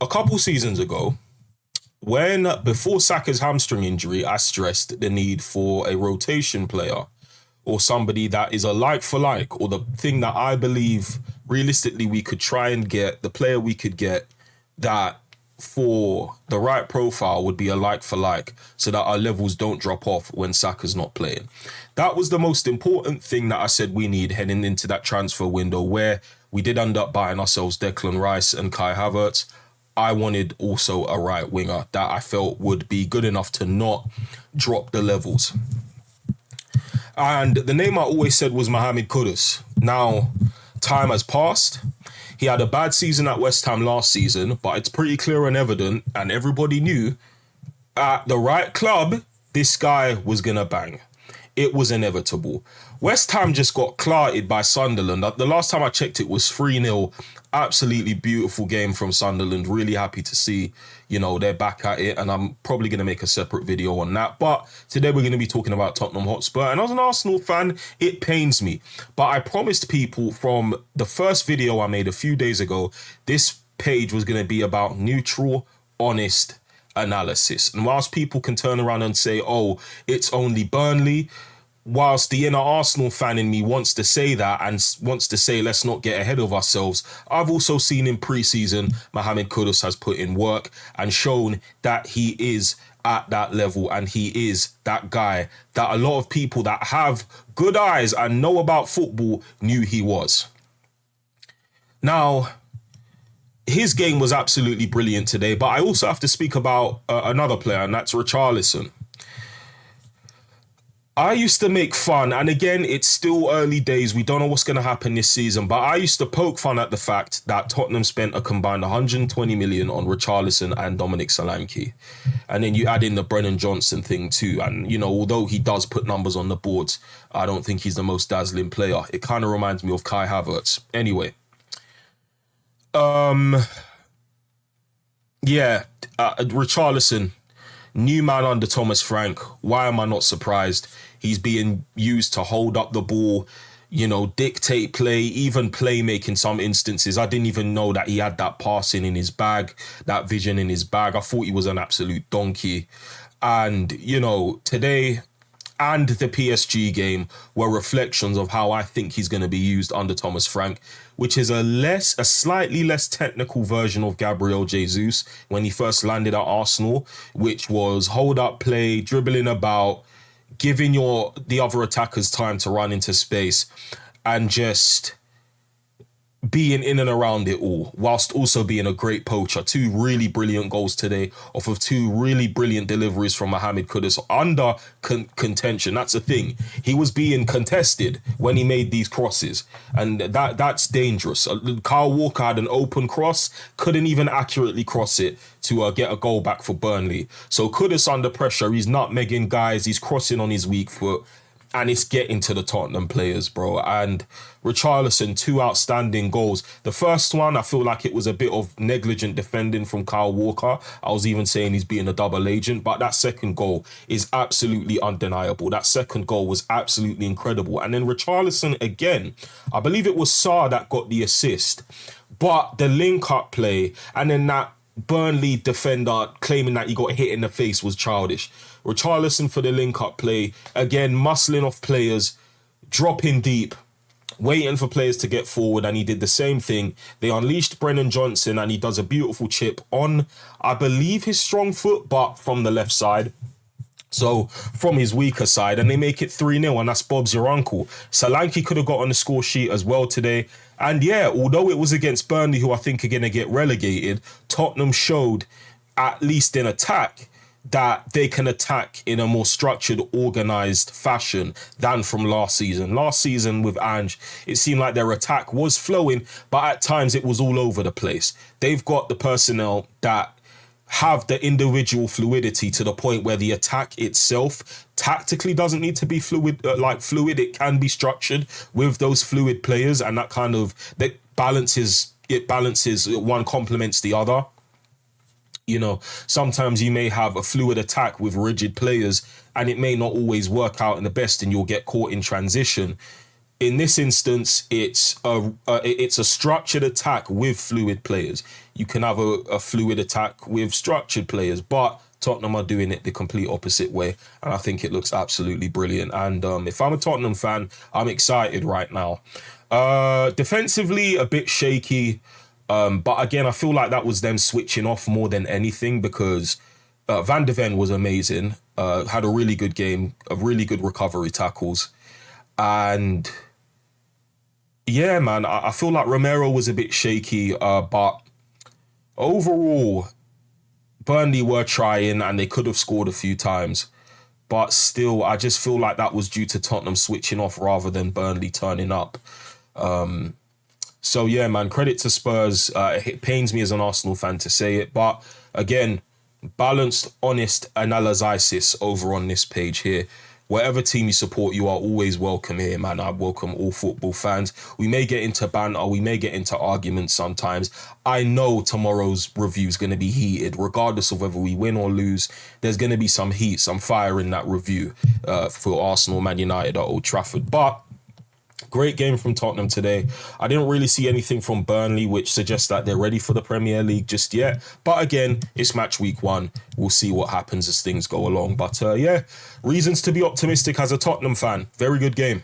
A couple seasons ago, before Saka's hamstring injury, I stressed the need for a rotation player or somebody that is a like for like, or the thing that I believe realistically we could try and get, the player we could get that for the right profile would be a like for like, so that our levels don't drop off when Saka's not playing. That was the most important thing that I said we need heading into that transfer window, where we did end up buying ourselves Declan Rice and Kai Havertz. I wanted also a right winger that I felt would be good enough to not drop the levels. And the name I always said was Mohammed Kudus. Now, time has passed. He had a bad season at West Ham last season, but it's pretty clear and evident, and everybody knew at the right club, this guy was going to bang. It was inevitable. West Ham just got clarted by Sunderland. The last time I checked, it was 3-0. Absolutely beautiful game from Sunderland. Really happy to see, they're back at it. And I'm probably going to make a separate video on that. But today we're going to be talking about Tottenham Hotspur. And as an Arsenal fan, it pains me. But I promised people from the first video I made a few days ago, this page was going to be about neutral, honest analysis. And whilst people can turn around and say, oh, it's only Burnley, whilst the inner Arsenal fan in me wants to say that and wants to say let's not get ahead of ourselves, I've also seen in pre-season Mohammed Kudus has put in work and shown that he is at that level, and he is that guy that a lot of people that have good eyes and know about football knew he was. Now, his game was absolutely brilliant today, but I also have to speak about another player, and that's Richarlison. I used to make fun, and again, it's still early days. We don't know what's going to happen this season, but I used to poke fun at the fact that Tottenham spent a combined 120 million on Richarlison and Dominic Solanke. And then you add in the Brennan Johnson thing too. And, although he does put numbers on the boards, I don't think he's the most dazzling player. It kind of reminds me of Kai Havertz. Anyway. Richarlison, new man under Thomas Frank. Why am I not surprised? He's being used to hold up the ball, dictate play, even playmaking in some instances. I didn't even know that he had that passing in his bag, that vision in his bag. I thought he was an absolute donkey. And, today and the PSG game were reflections of how I think he's going to be used under Thomas Frank, which is a slightly less technical version of Gabriel Jesus when he first landed at Arsenal, which was hold up play, dribbling about, giving the other attackers time to run into space, and just being in and around it all, whilst also being a great poacher. Two really brilliant goals today off of two really brilliant deliveries from Mohammed Kudus under contention. That's the thing. He was being contested when he made these crosses, and that's dangerous. Kyle Walker had an open cross, couldn't even accurately cross it to get a goal back for Burnley. So Kudus under pressure, he's nutmegging guys, he's crossing on his weak foot, and it's getting to the Tottenham players, bro. And Richarlison, two outstanding goals. The first one, I feel like it was a bit of negligent defending from Kyle Walker. I was even saying he's being a double agent, but that second goal is absolutely undeniable. That second goal was absolutely incredible. And then Richarlison again, I believe it was Sarr that got the assist, but the link-up play and then that Burnley defender claiming that he got hit in the face was childish. Richarlison for the link-up play, again, muscling off players, dropping deep, waiting for players to get forward, and he did the same thing. They unleashed Brennan Johnson, and he does a beautiful chip on, I believe, his strong foot, but from the left side. So from his weaker side, and they make it 3-0, and that's Bob's your uncle. Solanke could have got on the score sheet as well today. And yeah, although it was against Burnley, who I think are going to get relegated, Tottenham showed, at least in attack, that they can attack in a more structured, organised fashion than from last season. Last season with Ange, it seemed like their attack was flowing, but at times it was all over the place. They've got the personnel that have the individual fluidity to the point where the attack itself tactically doesn't need to be fluid. It can be structured with those fluid players, and that balances. One complements the other. Sometimes you may have a fluid attack with rigid players, and it may not always work out in the best, and you'll get caught in transition. in this instance, it's a structured attack with fluid players. You can have a fluid attack with structured players, but Tottenham are doing it the complete opposite way, and I think it looks absolutely brilliant. And if I'm a Tottenham fan, I'm excited right now. Defensively, a bit shaky, but again, I feel like that was them switching off more than anything because Van de Ven was amazing, had a really good game, a really good recovery tackles, and yeah, man, I feel like Romero was a bit shaky, but overall, Burnley were trying and they could have scored a few times. But still, I just feel like that was due to Tottenham switching off rather than Burnley turning up. So yeah, man, credit to Spurs. It pains me as an Arsenal fan to say it, but again, balanced, honest analysis over on this page here. Whatever team you support, you are always welcome here, man. I welcome all football fans. We may get into banter, we may get into arguments sometimes. I know tomorrow's review is going to be heated, regardless of whether we win or lose. There's going to be some heat, some fire in that review for Arsenal, Man United at Old Trafford. But great game from Tottenham today. I didn't really see anything from Burnley, which suggests that they're ready for the Premier League just yet. But again, it's match week 1. We'll see what happens as things go along. But yeah, reasons to be optimistic as a Tottenham fan. Very good game.